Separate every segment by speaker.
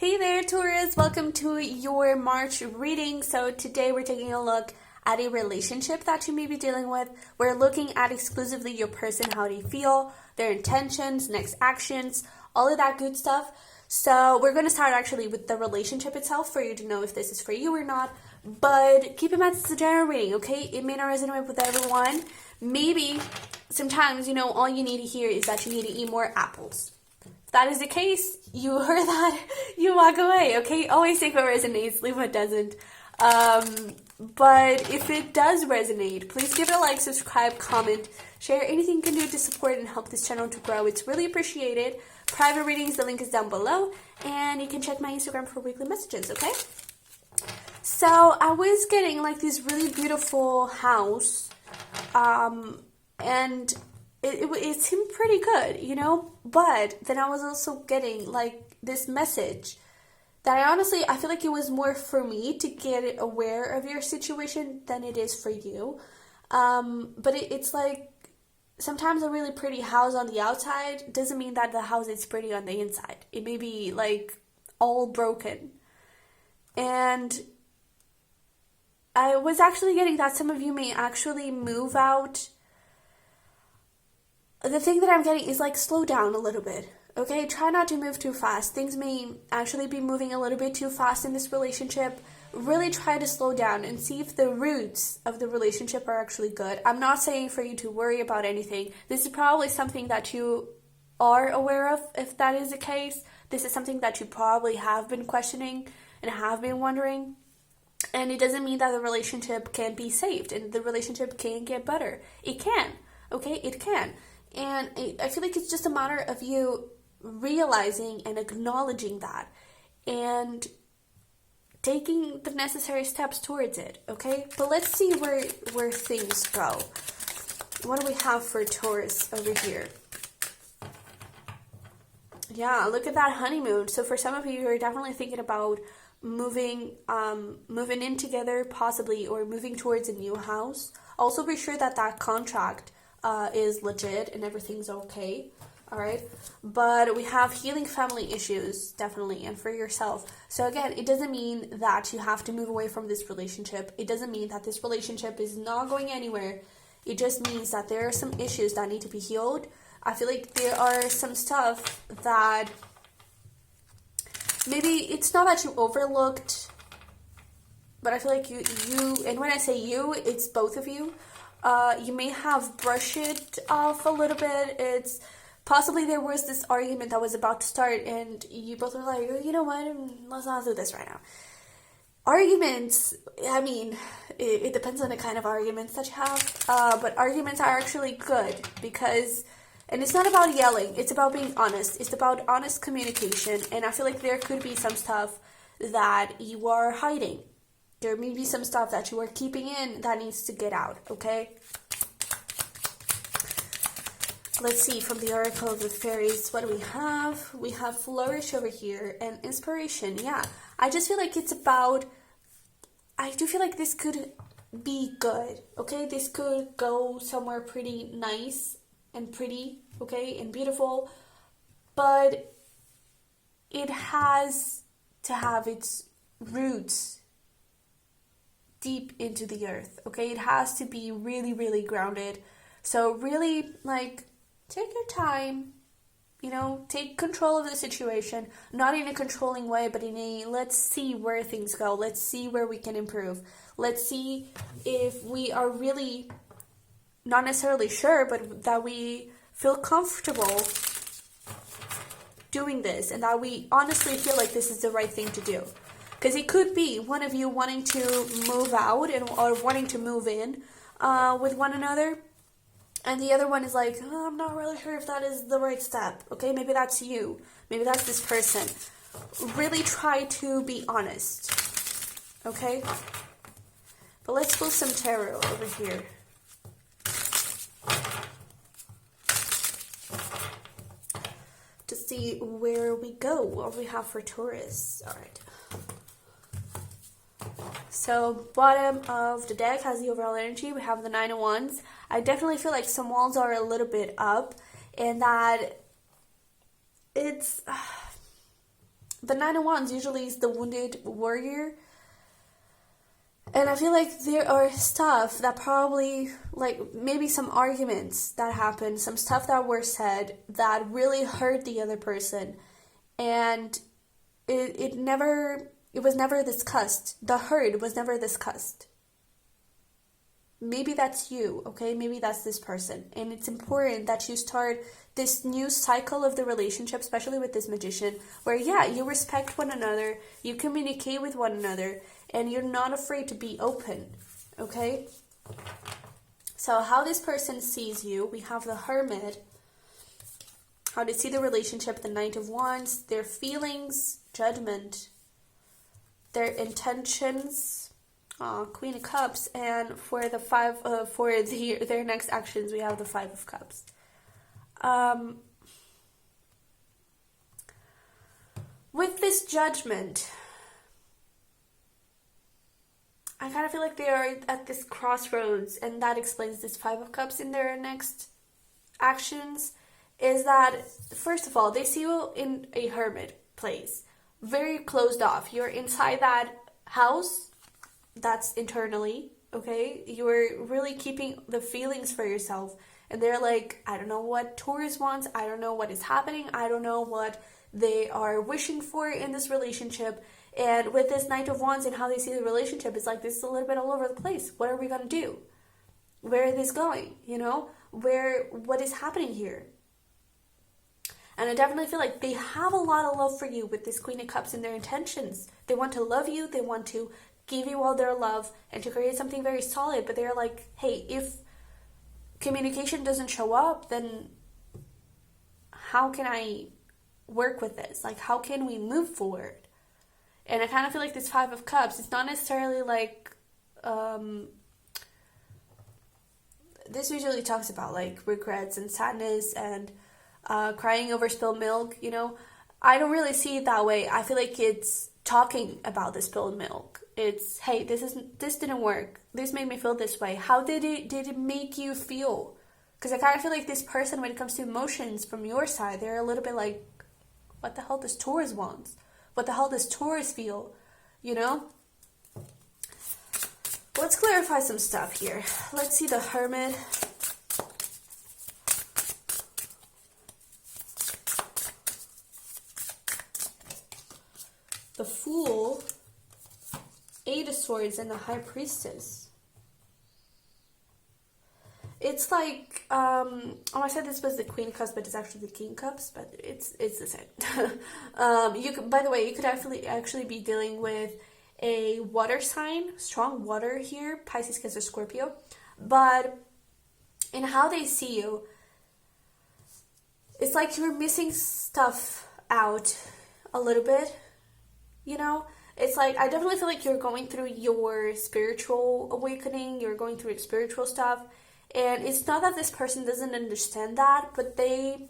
Speaker 1: Hey there, Taurus. Welcome to your March reading. So today we're taking a look at a relationship that you may be dealing with. We're looking at exclusively your person, how they feel, their intentions, next actions, all of that good stuff. So we're going to start actually with the relationship itself for you to know if this is for you or not. But keep in mind it's a general reading, okay? It may not resonate with everyone. Maybe sometimes, all you need to hear is that you need to eat more apples. If that is the case, you heard that, you walk away, okay? Always take what resonates, leave what doesn't. But if it does resonate, please give it a like, subscribe, comment, share anything you can do to support and help this channel to grow. It's really appreciated. Private readings, the link is down below, and you can check my Instagram for weekly messages, okay? So I was getting like this really beautiful house, and it seemed pretty good, but then I was also getting like this message that I feel like it was more for me to get aware of your situation than it is for you. But it's like sometimes a really pretty house on the outside doesn't mean that the house is pretty on the inside. It may be like all broken. And I was actually getting that some of you may actually move out. The thing that I'm getting is like slow down a little bit, okay? Try not to move too fast. Things may actually be moving a little bit too fast in this relationship. Really try to slow down and see if the roots of the relationship are actually good. I'm not saying for you to worry about anything. This is probably something that you are aware of. If that is the case, this is something that you probably have been questioning and have been wondering. And it doesn't mean that the relationship can't be saved and the relationship can get better. It can, okay? It can. And I feel like it's just a matter of you realizing and acknowledging that and taking the necessary steps towards it, okay? But let's see where things go. What do we have for Taurus over here? Yeah, look at that honeymoon. So for some of you, you're definitely thinking about moving in together possibly, or moving towards a new house. Also be sure that contract is legit and everything's okay, all right? But we have healing family issues, definitely, and for yourself. So again, it doesn't mean that you have to move away from this relationship. It doesn't mean that this relationship is not going anywhere. It just means that there are some issues that need to be healed. I feel like there are some stuff that maybe it's not that you overlooked, but I feel like you and when I say you, it's both of you. You may have brushed it off a little bit. It's possibly there was this argument that was about to start and you both were like, you know what, let's not do this right now. Arguments, I mean, it depends on the kind of arguments that you have, but arguments are actually good because, and it's not about yelling, it's about being honest. It's about honest communication, and I feel like there could be some stuff that you are hiding. There may be some stuff that you are keeping in that needs to get out, okay? Let's see from the Oracle of the Fairies, what do we have? We have flourish over here and inspiration. Yeah, I just feel like it's about, I do feel like this could be good, okay? This could go somewhere pretty nice and pretty, okay, and beautiful, but it has to have its roots deep into the earth, okay? It has to be really, really grounded. So really, like, take your time, take control of the situation, not in a controlling way, but in a, let's see where things go. Let's see where we can improve. Let's see if we are really not necessarily sure, but that we feel comfortable doing this and that we honestly feel like this is the right thing to do. Because it could be one of you wanting to move out or wanting to move in with one another, and the other one is like, oh, I'm not really sure if that is the right step. Okay, maybe that's you. Maybe that's this person. Really try to be honest. Okay? But let's pull some tarot over here. To see where we go, what we have for Taurus. All right. So bottom of the deck has the overall energy. We have the Nine of Wands. I definitely feel like some walls are a little bit up and that it's the Nine of Wands usually is the wounded warrior. And I feel like there are stuff that probably, like maybe some arguments that happened, some stuff that were said that really hurt the other person. And it was never discussed. The hurt was never discussed. Maybe that's you, okay? Maybe that's this person. And it's important that you start this new cycle of the relationship, especially with this Magician, where, yeah, you respect one another, you communicate with one another, and you're not afraid to be open, okay? So how this person sees you, we have the Hermit. How they see the relationship, the Knight of Wands, their feelings, Judgment, their intentions, Queen of Cups, and for the their next actions, we have the Five of Cups. With this Judgment, I kind of feel like they are at this crossroads, and that explains this Five of Cups in their next actions, is that, first of all, they see you in a hermit place, very closed off. You're inside that house, that's internally, okay? You're really keeping the feelings for yourself, and they're like, I don't know what Taurus wants, I don't know what is happening, I don't know what they are wishing for in this relationship. And with this Knight of Wands and how they see the relationship, it's like, this is a little bit all over the place. What are we gonna do? Where is this going? You know? What is happening here? And I definitely feel like they have a lot of love for you with this Queen of Cups in their intentions. They want to love you, they want to give you all their love and to create something very solid, but they're like, hey, if communication doesn't show up, then how can I work with this? Like, how can we move forward? And I kind of feel like this Five of Cups, it's not necessarily like, this usually talks about like regrets and sadness and crying over spilled milk, you know. I don't really see it that way. I feel like it's talking about the spilled milk. It's, hey, this didn't work. This made me feel this way. How did it make you feel? Because I kind of feel like this person, when it comes to emotions from your side, they're a little bit like, what the hell does Taurus want? What the hell does Taurus feel? You know? Let's clarify some stuff here. Let's see the Hermit. The Fool, Eight of Swords, and the High Priestess. It's like, I said this was the Queen of Cups, but it's actually the King of Cups, but it's the same. By the way, you could actually be dealing with a water sign, strong water here, Pisces, Cancer, Scorpio. But in how they see you, it's like you're missing stuff out a little bit, you know? It's like, I definitely feel like you're going through your spiritual awakening, you're going through spiritual stuff, and it's not that this person doesn't understand that, but it's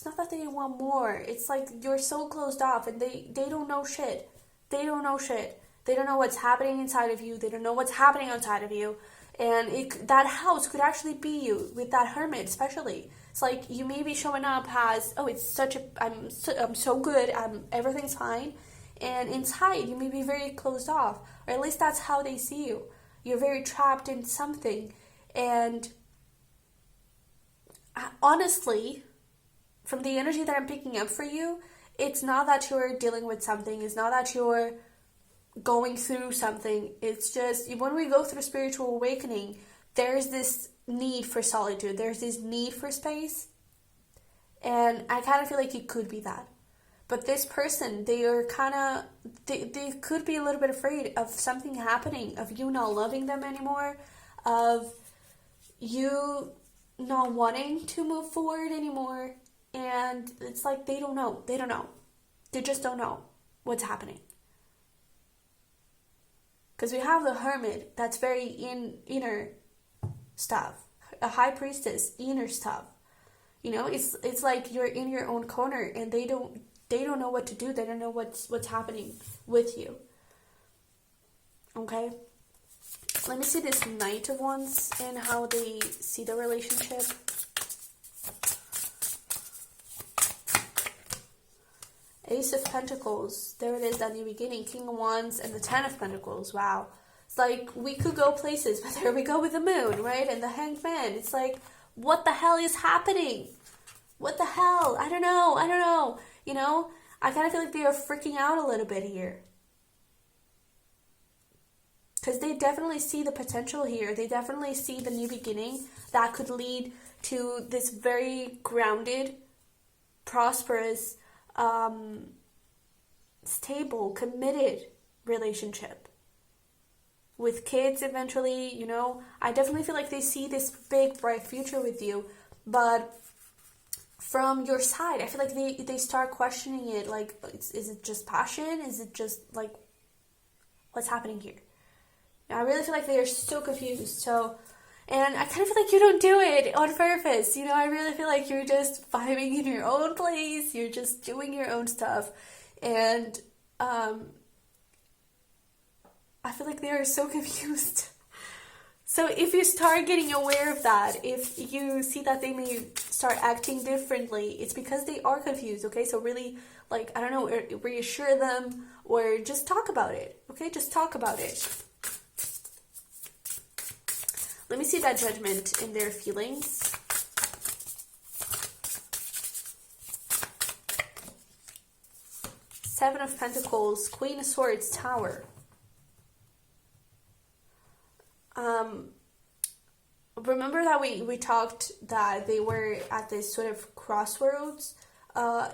Speaker 1: not that they want more. It's like you're so closed off, and they don't know shit. They don't know shit. They don't know what's happening inside of you. They don't know what's happening outside of you. And that house could actually be you, with that Hermit especially. It's like you may be showing up as, oh, it's such a, I'm so good, everything's fine. And inside, you may be very closed off. Or at least that's how they see you. You're very trapped in something. And honestly, from the energy that I'm picking up for you, it's not that you're dealing with something. It's not that you're going through something. It's just, when we go through spiritual awakening, there's this need for solitude. There's this need for space. And I kind of feel like it could be that. But this person, they are kind of, they could be a little bit afraid of something happening, of you not loving them anymore, of you not wanting to move forward anymore. And it's like they don't know. They don't know. They just don't know what's happening. Because we have the Hermit, that's very inner stuff. A High Priestess, inner stuff. You know, it's like you're in your own corner, and they don't know what to do. They don't know what's happening with you. Okay? Let me see this Knight of Wands and how they see the relationship. Ace of Pentacles. There it is, that new beginning. King of Wands and the Ten of Pentacles. Wow. It's like we could go places, but there we go with the Moon, right? And the Hanged Man. It's like, what the hell is happening? What the hell? I don't know. You know, I kind of feel like they are freaking out a little bit here. Because they definitely see the potential here. They definitely see the new beginning that could lead to this very grounded, prosperous, stable, committed relationship. With kids eventually, you know. I definitely feel like they see this big, bright future with you. But from your side, I feel like they start questioning it. Like, is it just passion? Is it just, like, what's happening here? I really feel like they are so confused. And I kind of feel like you don't do it on purpose. You know, I really feel like you're just vibing in your own place. You're just doing your own stuff. And I feel like they are so confused. So if you start getting aware of that, if you see that they may start acting differently, it's because they are confused, okay? So really, like, I don't know, reassure them or just talk about it, okay? Just talk about it. Let me see that Judgment in their feelings. Seven of Pentacles, Queen of Swords, Tower. Remember that we talked that they were at this sort of crossroads,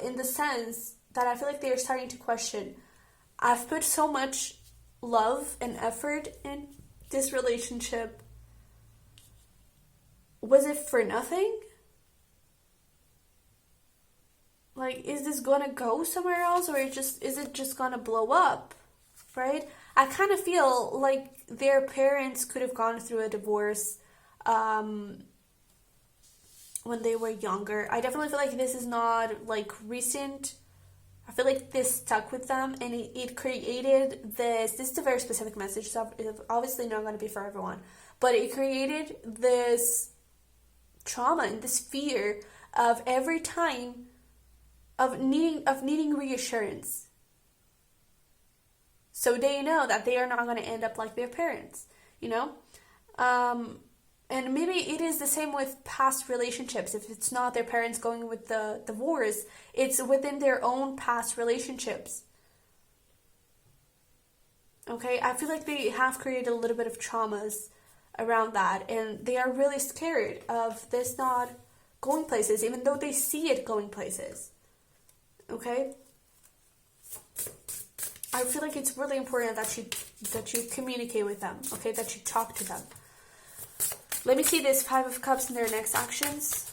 Speaker 1: in the sense that I feel like they are starting to question, I've put so much love and effort in this relationship. Was it for nothing? Like, is this gonna go somewhere else, or is it just gonna blow up, right? I kind of feel like their parents could have gone through a divorce when they were younger. I definitely feel like this is not, like, recent. I feel like this stuck with them, and it created this is a very specific message, so it's obviously not going to be for everyone, but it created this trauma and this fear of every time of needing reassurance. So they know that they are not going to end up like their parents, you know? And maybe it is the same with past relationships. If it's not their parents going with the divorce, it's within their own past relationships. Okay? I feel like they have created a little bit of traumas around that, and they are really scared of this not going places, even though they see it going places. Okay? I feel like it's really important that you communicate with them, okay? That you talk to them. Let me see this Five of Cups in their next actions.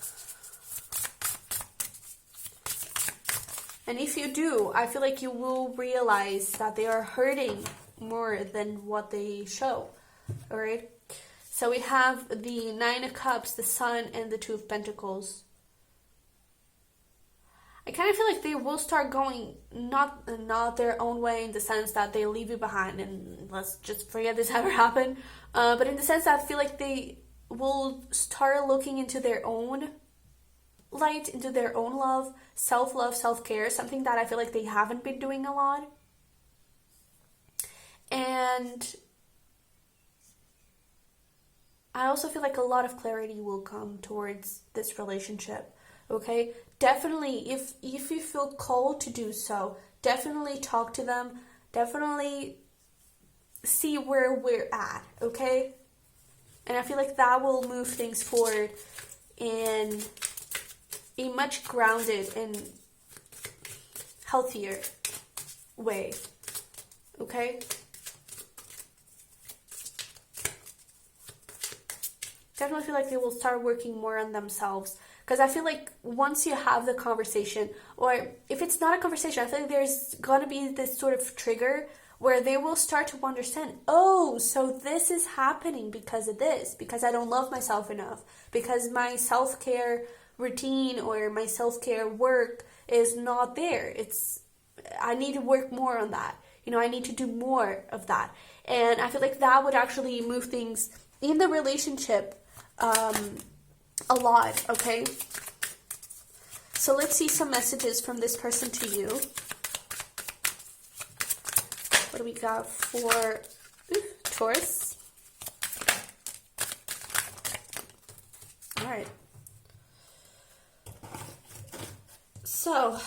Speaker 1: And if you do, I feel like you will realize that they are hurting more than what they show. Alright? So we have the Nine of Cups, the Sun, and the Two of Pentacles. I kind of feel like they will start going not their own way, in the sense that they leave you behind and let's just forget this ever happened. But in the sense that I feel like they will start looking into their own light, into their own love, self-care, something that I feel like they haven't been doing a lot. And I also feel like a lot of clarity will come towards this relationship. Okay, definitely, if you feel called to do so, definitely talk to them. Definitely see where we're at, okay? And I feel like that will move things forward in a much grounded and healthier way, okay? Definitely feel like they will start working more on themselves. Because I feel like once you have the conversation, or if it's not a conversation, I feel like there's going to be this sort of trigger where they will start to understand, oh, so this is happening because of this, because I don't love myself enough, because my self-care routine or my self-care work is not there. I need to work more on that. You know, I need to do more of that. And I feel like that would actually move things in the relationship a lot, okay? So let's see some messages from this person to you. do we got for Taurus? All right. So,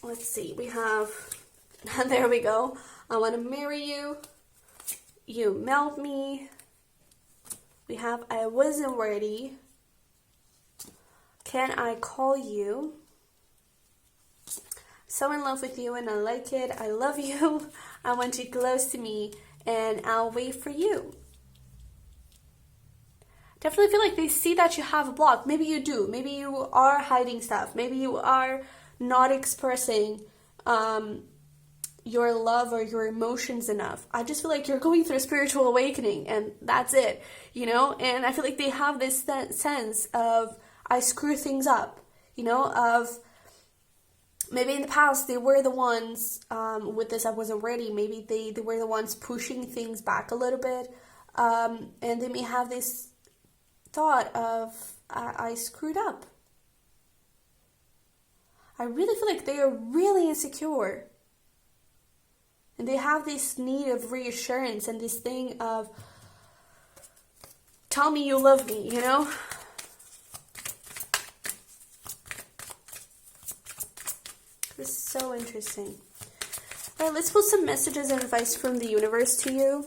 Speaker 1: let's see. We have, there we go. I want to marry you. You melt me. We have, I wasn't ready. Can I call you? So in love with you and I like it. I love you. I want you close to me and I'll wait for you. Definitely feel like they see that you have a block. Maybe you do. Maybe you are hiding stuff. Maybe you are not expressing your love or your emotions enough. I just feel like you're going through a spiritual awakening and that's it, you know? And I feel like they have this sense of, I screw things up, you know, of maybe in the past they were the ones, with this I wasn't ready, maybe they were the ones pushing things back a little bit, and they may have this thought of, I screwed up. I really feel like they are really insecure. And they have this need of reassurance and this thing of, tell me you love me, you know? This is so interesting. All right, let's pull some messages and advice from the universe to you.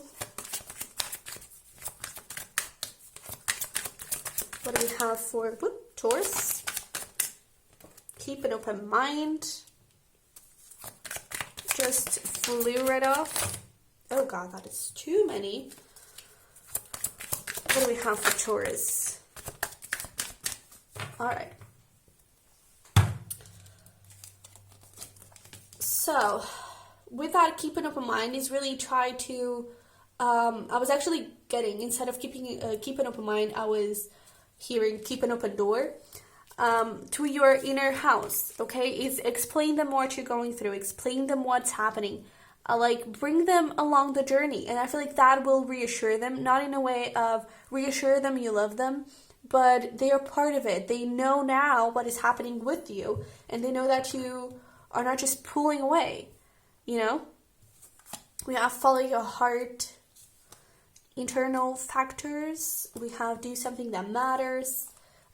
Speaker 1: What do we have for Taurus? Keep an open mind. Just flew right off. Oh God, that is too many. What do we have for Taurus? All right. So, with that, keep an open mind is really try to, I was actually getting, instead of keep an open mind, I was hearing keep an open door to your inner house, okay? Is explain them what you're going through, explain them what's happening, like bring them along the journey. And I feel like that will reassure them, not in a way of reassure them you love them, but they are part of it. They know now what is happening with you, and they know that you are not just pulling away, you know? We have follow your heart, internal factors. We have do something that matters.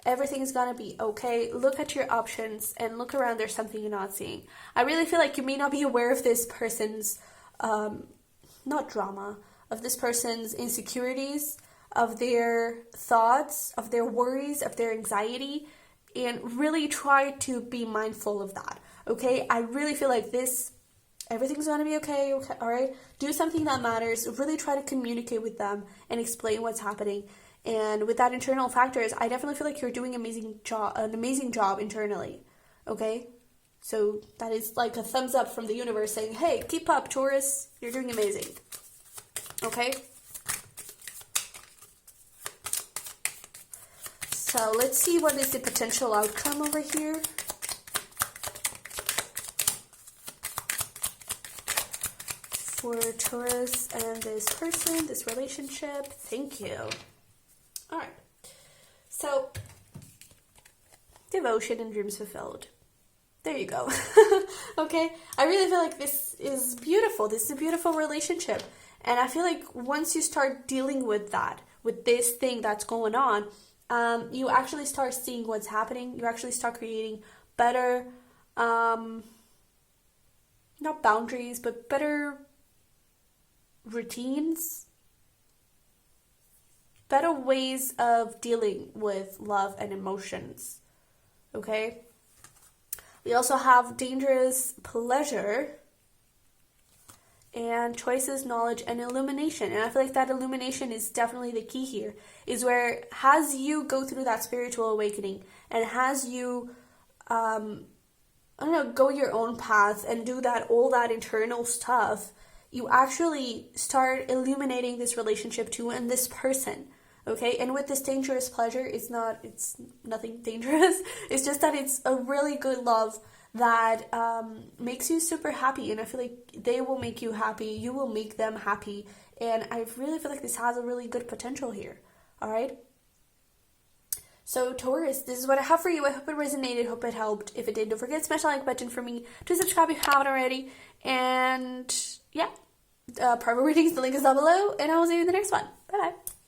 Speaker 1: Everything is gonna be okay. Look at your options and look around. There's something you're not seeing. I really feel like you may not be aware of this person's, not drama, of this person's insecurities, of their thoughts, of their worries, of their anxiety, and really try to be mindful of that. Okay, I really feel like everything's gonna be okay, all right? Do something that matters. Really try to communicate with them and explain what's happening. And with that internal factors, I definitely feel like you're doing an amazing job internally, okay? So that is like a thumbs up from the universe saying, hey, keep up, Taurus. You're doing amazing, okay? So let's see what is the potential outcome over here. For Taurus and this person, this relationship. Thank you. All right. So, devotion and dreams fulfilled. There you go. Okay? I really feel like this is beautiful. This is a beautiful relationship. And I feel like once you start dealing with that, with this thing that's going on, you actually start seeing what's happening. You actually start creating better, not boundaries, but better routines, better ways of dealing with love and emotions, okay? We also have dangerous pleasure and choices, knowledge, and illumination. And I feel like that illumination is definitely the key here, is where as you go through that spiritual awakening and as you, go your own path and do all that internal stuff, you actually start illuminating this relationship too and this person, okay? And with this dangerous pleasure, it's nothing dangerous. It's just that it's a really good love that makes you super happy. And I feel like they will make you happy. You will make them happy. And I really feel like this has a really good potential here, all right? So Taurus, this is what I have for you. I hope it resonated, hope it helped. If it did, don't forget to smash the like button for me, to subscribe if you haven't already, and yeah, private readings, the link is down below, and I will see you in the next one. Bye bye.